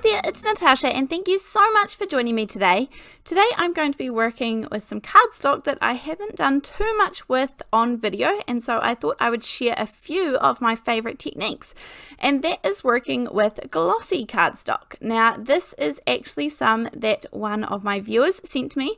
there, it's Natasha and thank you so much for joining me today. Today I'm going to be working with some cardstock that I haven't done too much with on video, and so I thought I would share a few of my favorite techniques, and that is working with glossy cardstock. Now this is actually some that one of my viewers sent me.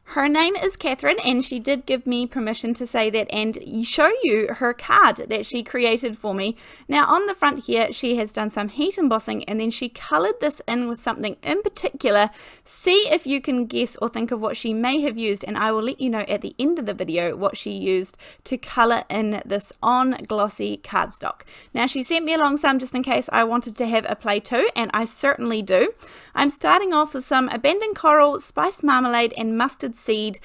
Her name is Catherine and she did give me permission to say that and show you her card that she created for me. Now on the front here she has done some heat embossing and then she coloured this in with something in particular. See if you can guess or think of what she may have used, and I will let you know at the end of the video what she used to colour in this on glossy cardstock. Now she sent me along some just in case I wanted to have a play too, and I certainly do. I'm starting off with some abandoned coral, spiced marmalade and mustard seed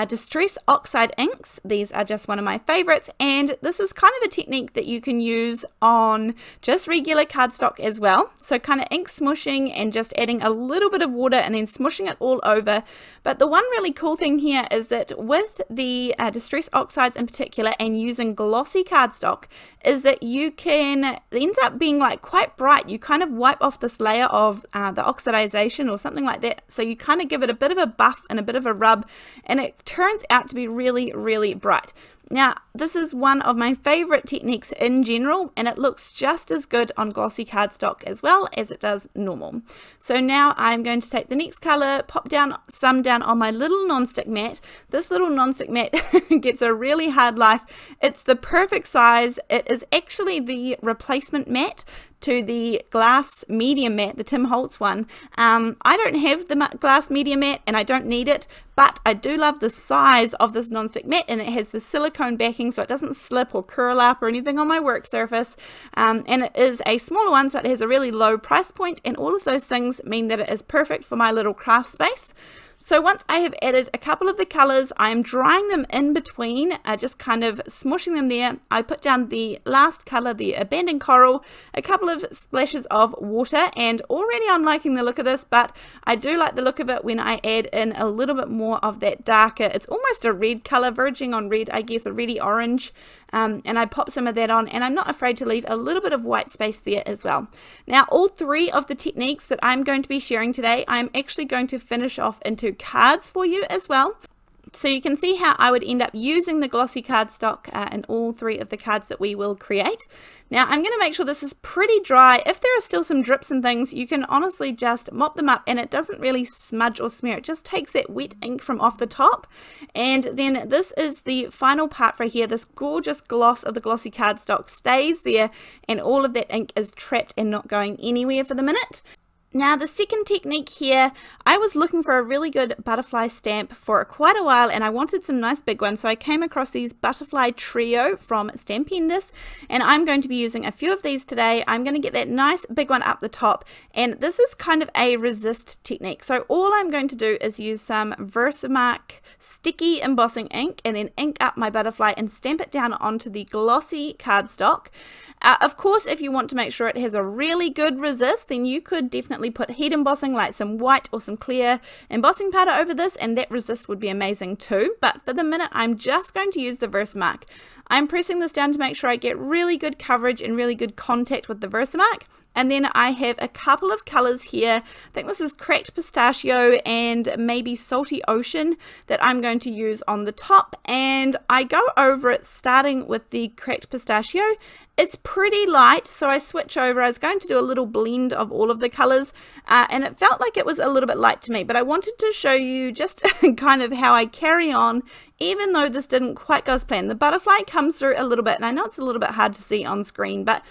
distress oxide inks. These are just one of my favorites, and this is kind of a technique that you can use on just regular cardstock as well. So kind of ink smooshing and just adding a little bit of water and then smooshing it all over. But the one really cool thing here is that with the distress oxides in particular and using glossy cardstock is that you can, it ends up being like quite bright. You kind of wipe off this layer of the oxidization or something like that, so you kind of give it a bit of a buff and a bit of a rub, and it turns out to be really bright. Now this is one of my favorite techniques in general, and it looks just as good on glossy cardstock as well as it does normal. So now I'm going to take the next color, pop down some down on my little non-stick mat. This little non-stick mat gets a really hard life. It's the perfect size. It is actually the replacement mat to the glass medium mat, the Tim Holtz one. I don't have the glass medium mat and I don't need it, but I do love the size of this non-stick mat, and it has the silicone backing so it doesn't slip or curl up or anything on my work surface, and it is a smaller one, so it has a really low price point, and all of those things mean that it is perfect for my little craft space. So once I have added a couple of the colors, I am drying them in between, just kind of smooshing them there. I put down the last color, the abandoned coral, a couple of splashes of water, and already I'm liking the look of this, but I do like the look of it when I add in a little bit more of that darker, it's almost a red color, verging on red, I guess, a reddy orange. And I pop some of that on, and I'm not afraid to leave a little bit of white space there as well. Now all three of the techniques that I'm going to be sharing today, I'm actually going to finish off into cards for you as well. So you can see how I would end up using the glossy cardstock in all three of the cards that we will create. Now I'm going to make sure this is pretty dry. If there are still some drips and things, you can honestly just mop them up and it doesn't really smudge or smear. It just takes that wet ink from off the top. And then this is the final part for here. This gorgeous gloss of the glossy cardstock stays there and all of that ink is trapped and not going anywhere for the minute. Now the second technique here, I was looking for a really good butterfly stamp for quite a while and I wanted some nice big ones, so I came across these butterfly trio from Stampendous, and I'm going to be using a few of these today. I'm going to get that nice big one up the top, and this is kind of a resist technique. So all I'm going to do is use some VersaMark sticky embossing ink and then ink up my butterfly and stamp it down onto the glossy cardstock. Of course, if you want to make sure it has a really good resist, then you could definitely put heat embossing like some white or some clear embossing powder over this, and that resist would be amazing too. But for the minute, I'm just going to use the VersaMark. I'm pressing this down to make sure I get really good coverage and really good contact with the VersaMark. And then I have a couple of colors here. I think this is Cracked Pistachio and maybe Salty Ocean that I'm going to use on the top. And I go over it starting with the Cracked Pistachio. It's pretty light, so I switch over. I was going to do a little blend of all of the colors, and it felt like it was a little bit light to me, but I wanted to show you just kind of how I carry on, even though this didn't quite go as planned. The butterfly comes through a little bit, and I know it's a little bit hard to see on screen, but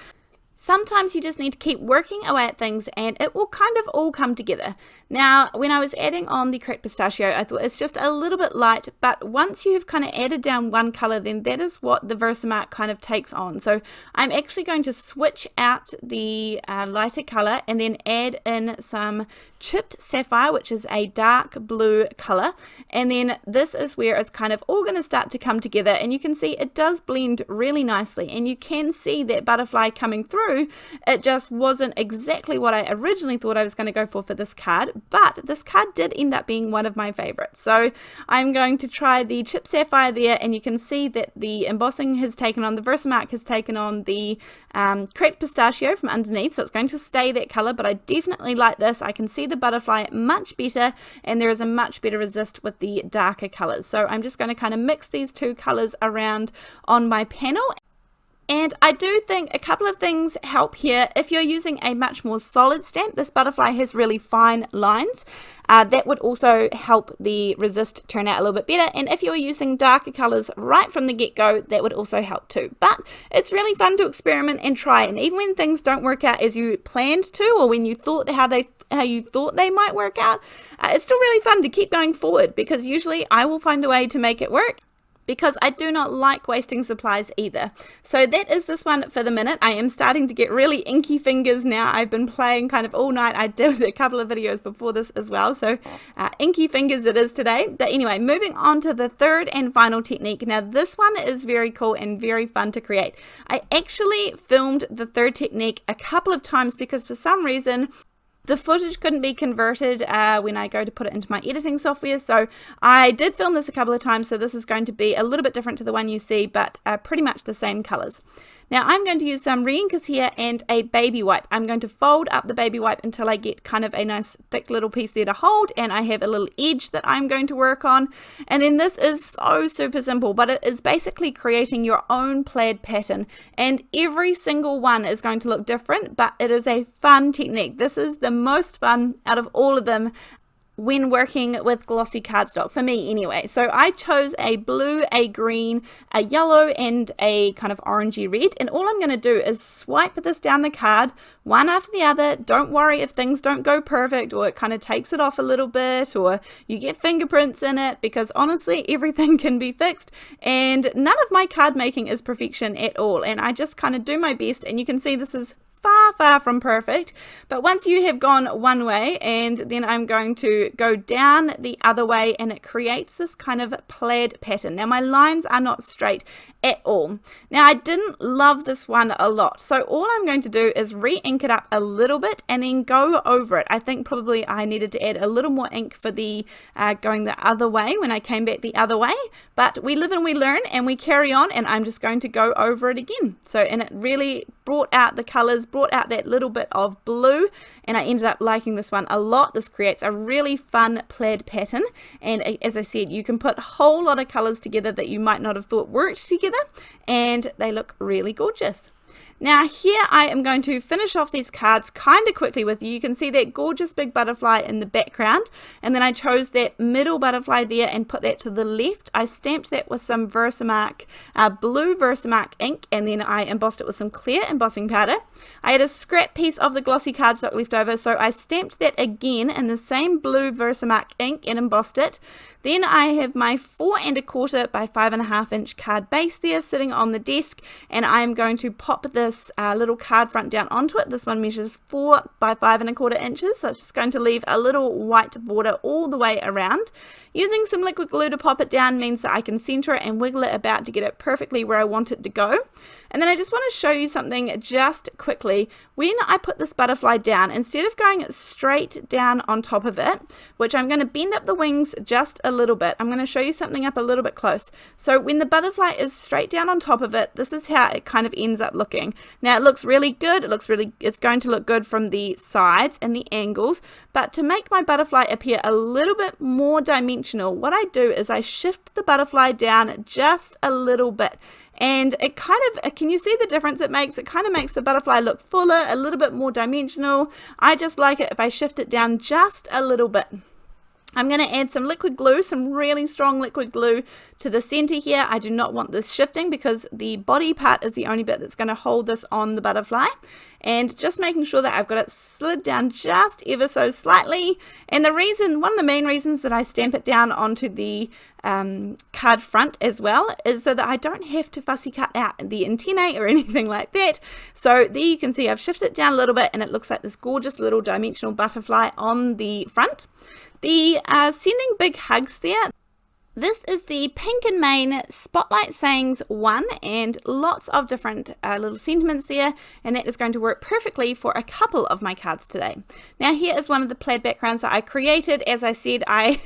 sometimes you just need to keep working away at things and it will kind of all come together. Now, when I was adding on the Cracked Pistachio, I thought it's just a little bit light, but once you have kind of added down one color, then that is what the VersaMark kind of takes on. So I'm actually going to switch out the lighter color and then add in some Chipped Sapphire, which is a dark blue color. And then this is where it's kind of all going to start to come together, and you can see it does blend really nicely, and you can see that butterfly coming through. through, it just wasn't exactly what I originally thought I was going to go for this card, but this card did end up being one of my favorites. So I'm going to try the Chip Sapphire there, and you can see that the embossing has taken on, the VersaMark has taken on the Cracked Pistachio from underneath, so it's going to stay that color, but I definitely like this. I can see the butterfly much better, and there is a much better resist with the darker colors. So I'm just going to kind of mix these two colors around on my panel. And I do think a couple of things help here. If you're using a much more solid stamp, this butterfly has really fine lines. That would also help the resist turn out a little bit better. And if you're using darker colors right from the get-go, that would also help too. But it's really fun to experiment and try. And even when things don't work out as you planned to, or when you thought how you thought they might work out, it's still really fun to keep going forward, because usually I will find a way to make it work, because I do not like wasting supplies either. So that is this one for the minute. I am starting to get really inky fingers now. I've been playing kind of all night. I did a couple of videos before this as well, so inky fingers it is today. But anyway, moving on to the third and final technique. Now this one is very cool and very fun to create. I actually filmed the third technique a couple of times because for some reason the footage couldn't be converted when I go to put it into my editing software, so I did film this a couple of times, so this is going to be a little bit different to the one you see, but pretty much the same colors. Now I'm going to use some re-inkers here and a baby wipe. I'm going to fold up the baby wipe until I get kind of a nice thick little piece there to hold, and I have a little edge that I'm going to work on. And then this is so super simple, but it is basically creating your own plaid pattern, and every single one is going to look different, but it is a fun technique. This is the most fun out of all of them when working with glossy cardstock, for me anyway. So I chose a blue, a green, a yellow, and a kind of orangey red, and all I'm going to do is swipe this down the card one after the other. Don't worry if things don't go perfect, or it kind of takes it off a little bit, or you get fingerprints in it, because honestly everything can be fixed, and none of my card making is perfection at all, and I just kind of do my best. And you can see this is far from perfect, but once you have gone one way, and then I'm going to go down the other way, and it creates this kind of plaid pattern. Now my lines are not straight at all. Now I didn't love this one a lot, so all I'm going to do is re-ink it up a little bit and then go over it. I think probably I needed to add a little more ink for the going the other way when I came back the other way, but we live and we learn and we carry on, and I'm just going to go over it again. So, and it really brought out the colors, brought out that little bit of blue, and I ended up liking this one a lot. This creates a really fun plaid pattern, and as I said, you can put a whole lot of colors together that you might not have thought worked together, and they look really gorgeous. Now here I am going to finish off these cards kind of quickly with you. You can see that gorgeous big butterfly in the background, and then I chose that middle butterfly there and put that to the left. I stamped that with some VersaMark, blue VersaMark ink, and then I embossed it with some clear embossing powder. I had a scrap piece of the glossy cardstock left over, so I stamped that again in the same blue VersaMark ink and embossed it. Then I have my 4 1/4 by 5.5 inch card base there sitting on the desk, and I'm going to pop this little card front down onto it. This one measures 4 by 5 1/4 inches, so it's just going to leave a little white border all the way around. Using some liquid glue to pop it down means that I can center it and wiggle it about to get it perfectly where I want it to go. And then I just want to show you something just quickly. When I put this butterfly down, instead of going straight down on top of it, which I'm going to bend up the wings just a little bit, I'm going to show you something up a little bit close. So when the butterfly is straight down on top of it, this is how it kind of ends up looking. Now it looks really good. It's going to look good from the sides and the angles, but to make my butterfly appear a little bit more dimensional, what I do is I shift the butterfly down just a little bit. And it kind of, can you see the difference it makes? It kind of makes the butterfly look fuller, a little bit more dimensional. I just like it if I shift it down just a little bit. I'm going to add some liquid glue, some really strong liquid glue to the center here. I do not want this shifting because the body part is the only bit that's going to hold this on the butterfly. And just making sure that I've got it slid down just ever so slightly. And the reason, one of the main reasons that I stamp it down onto the card front as well is so that I don't have to fussy cut out the antennae or anything like that. So there you can see I've shifted it down a little bit and it looks like this gorgeous little dimensional butterfly on the front. The sending big hugs there. This is the Pink and Main Spotlight Sayings 1, and lots of different little sentiments there, and that is going to work perfectly for a couple of my cards today. Now here is one of the plaid backgrounds that I created. As I said, I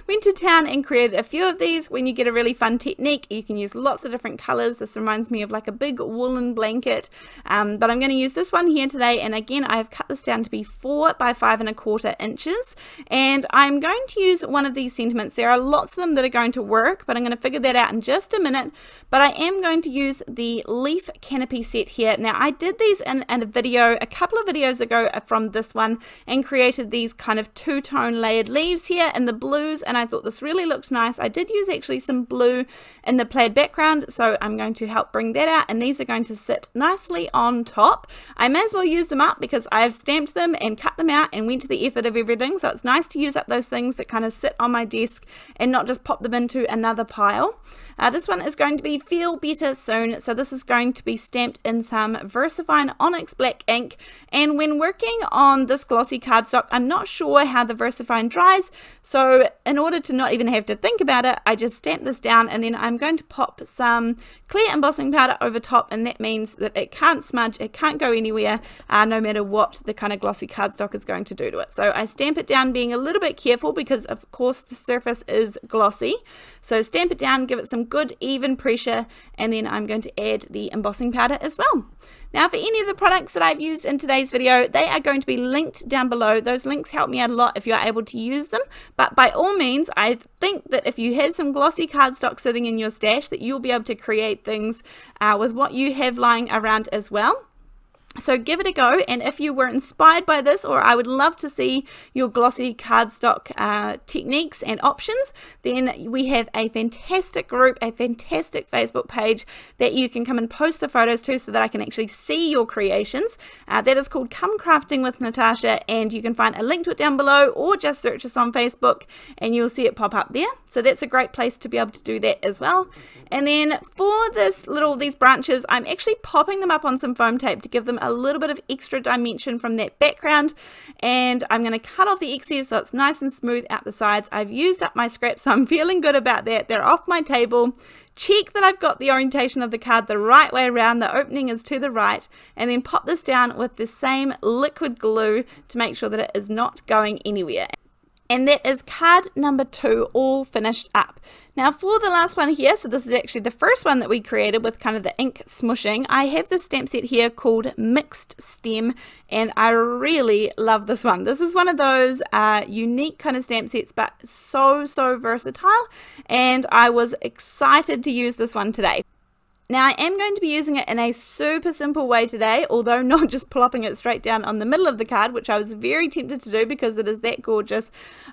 went to town and created a few of these. When you get a really fun technique, you can use lots of different colors. This reminds me of like a big woolen blanket, but I'm going to use this one here today, and again I have cut this down to be 4 by 5¼ inches, and I'm going to use one of these sentiments. There are lots of them that are going to work, but I'm going to figure that out in just a minute. But I am going to use the leaf canopy set here. Now I did these in a video a couple of videos ago from this one, and created these kind of two-tone layered leaves here in the blues, and I thought this really looked nice. I did use actually some blue in the plaid background, so I'm going to help bring that out, and these are going to sit nicely on top. I may as well use them up because I've stamped them and cut them out and went to the effort of everything, so it's nice to use up those things that kind of sit on my desk and not just pop them into another pile. This one is going to be Feel Better Soon, so this is going to be stamped in some VersaFine Onyx Black ink, and when working on this glossy cardstock, I'm not sure how the VersaFine dries, so in order to not even have to think about it, I just stamp this down, and then I'm going to pop some clear embossing powder over top, and that means that it can't smudge, it can't go anywhere, no matter what the kind of glossy cardstock is going to do to it. So I stamp it down being a little bit careful because of course the surface is glossy, so stamp it down, give it some good even pressure, and then I'm going to add the embossing powder as well. Now for any of the products that I've used in today's video, they are going to be linked down below. Those links help me out a lot if you're able to use them, but by all means I think that if you have some glossy cardstock sitting in your stash, that you'll be able to create things with what you have lying around as well. So give it a go, and if you were inspired by this, or I would love to see your glossy cardstock techniques and options, then we have a fantastic group, a fantastic Facebook page that you can come and post the photos to so that I can actually see your creations. That is called Come Crafting with Natasha, and you can find a link to it down below, or just search us on Facebook and you'll see it pop up there. So that's a great place to be able to do that as well. And then for these branches, I'm actually popping them up on some foam tape to give them a little bit of extra dimension from that background, and I'm going to cut off the excess so it's nice and smooth out the sides. I've used up my scraps, so I'm feeling good about that. They're off my table. Check that I've got the orientation of the card the right way around, the opening is to the right, and then pop this down with the same liquid glue to make sure that it is not going anywhere. And that is card number 2 all finished up. Now for the last one here, so this is actually the first one that we created with kind of the ink smooshing. I have this stamp set here called Mixed Stem, and I really love this one. This is one of those unique kind of stamp sets, but so versatile, and I was excited to use this one today. Now I am going to be using it in a super simple way today, although not just plopping it straight down on the middle of the card, which I was very tempted to do because it is that gorgeous.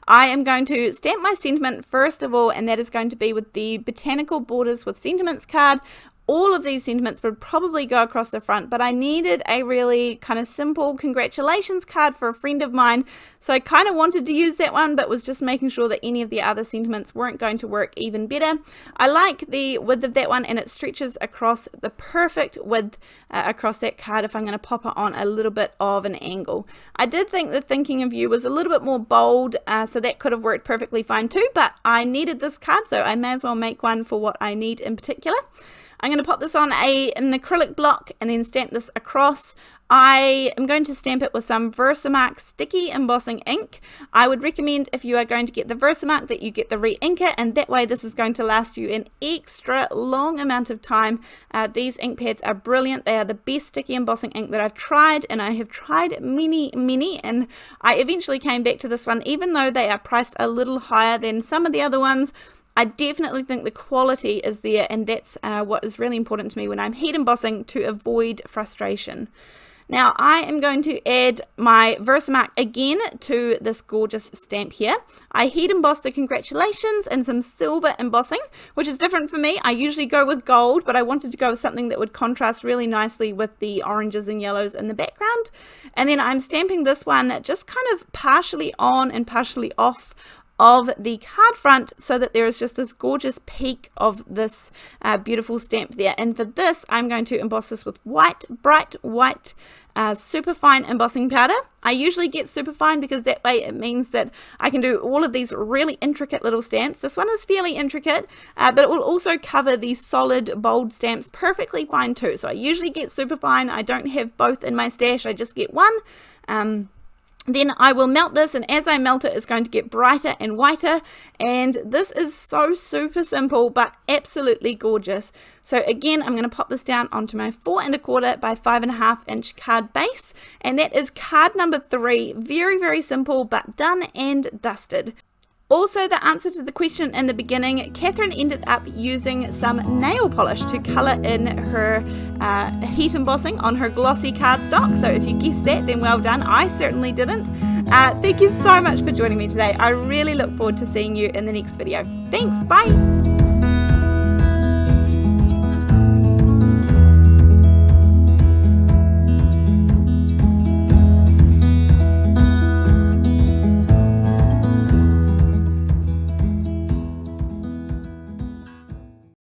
I am going to stamp my sentiment first of all, and that is going to be with the Botanical Borders with Sentiments card. All of these sentiments would probably go across the front, but I needed a really kind of simple congratulations card for a friend of mine, so I kind of wanted to use that one, but was just making sure that any of the other sentiments weren't going to work even better. I like the width of that one, and it stretches across the perfect width across that card if I'm going to pop it on a little bit of an angle. I did think the thinking of you was a little bit more bold, so that could have worked perfectly fine too, but I needed this card, so I may as well make one for what I need in particular. I'm going to pop this on an acrylic block and then stamp this across. I am going to stamp it with some VersaMark sticky embossing ink. I would recommend, if you are going to get the VersaMark, that you get the re-inker, and that way this is going to last you an extra long amount of time. These ink pads are brilliant. They are the best sticky embossing ink that I've tried, and I have tried many, and I eventually came back to this one, even though they are priced a little higher than some of the other ones. I definitely think the quality is there, and that's what is really important to me when I'm heat embossing, to avoid frustration. Now I am going to add my VersaMark again to this gorgeous stamp here. I heat emboss the congratulations in some silver embossing, which is different for me. I usually go with gold, but I wanted to go with something that would contrast really nicely with the oranges and yellows in the background. And then I'm stamping this one just kind of partially on and partially off of the card front so that there is just this gorgeous peak of this beautiful stamp there. And for this, I'm going to emboss this with white, bright white, super fine embossing powder. I usually get super fine because that way it means that I can do all of these really intricate little stamps. This one is fairly intricate, but it will also cover these solid bold stamps perfectly fine too. So I usually get super fine. I don't have both in my stash, I just get one. Then I will melt this, and as I melt it, it's going to get brighter and whiter, and this is so super simple but absolutely gorgeous. So again, I'm going to pop this down onto my 4 1/4 by 5.5 inch card base, and that is card number 3. Very, very simple but done and dusted. Also, the answer to the question in the beginning, Catherine ended up using some nail polish to colour in her heat embossing on her glossy cardstock. So if you guessed that, then well done. I certainly didn't. Thank you so much for joining me today. I really look forward to seeing you in the next video. Thanks, bye!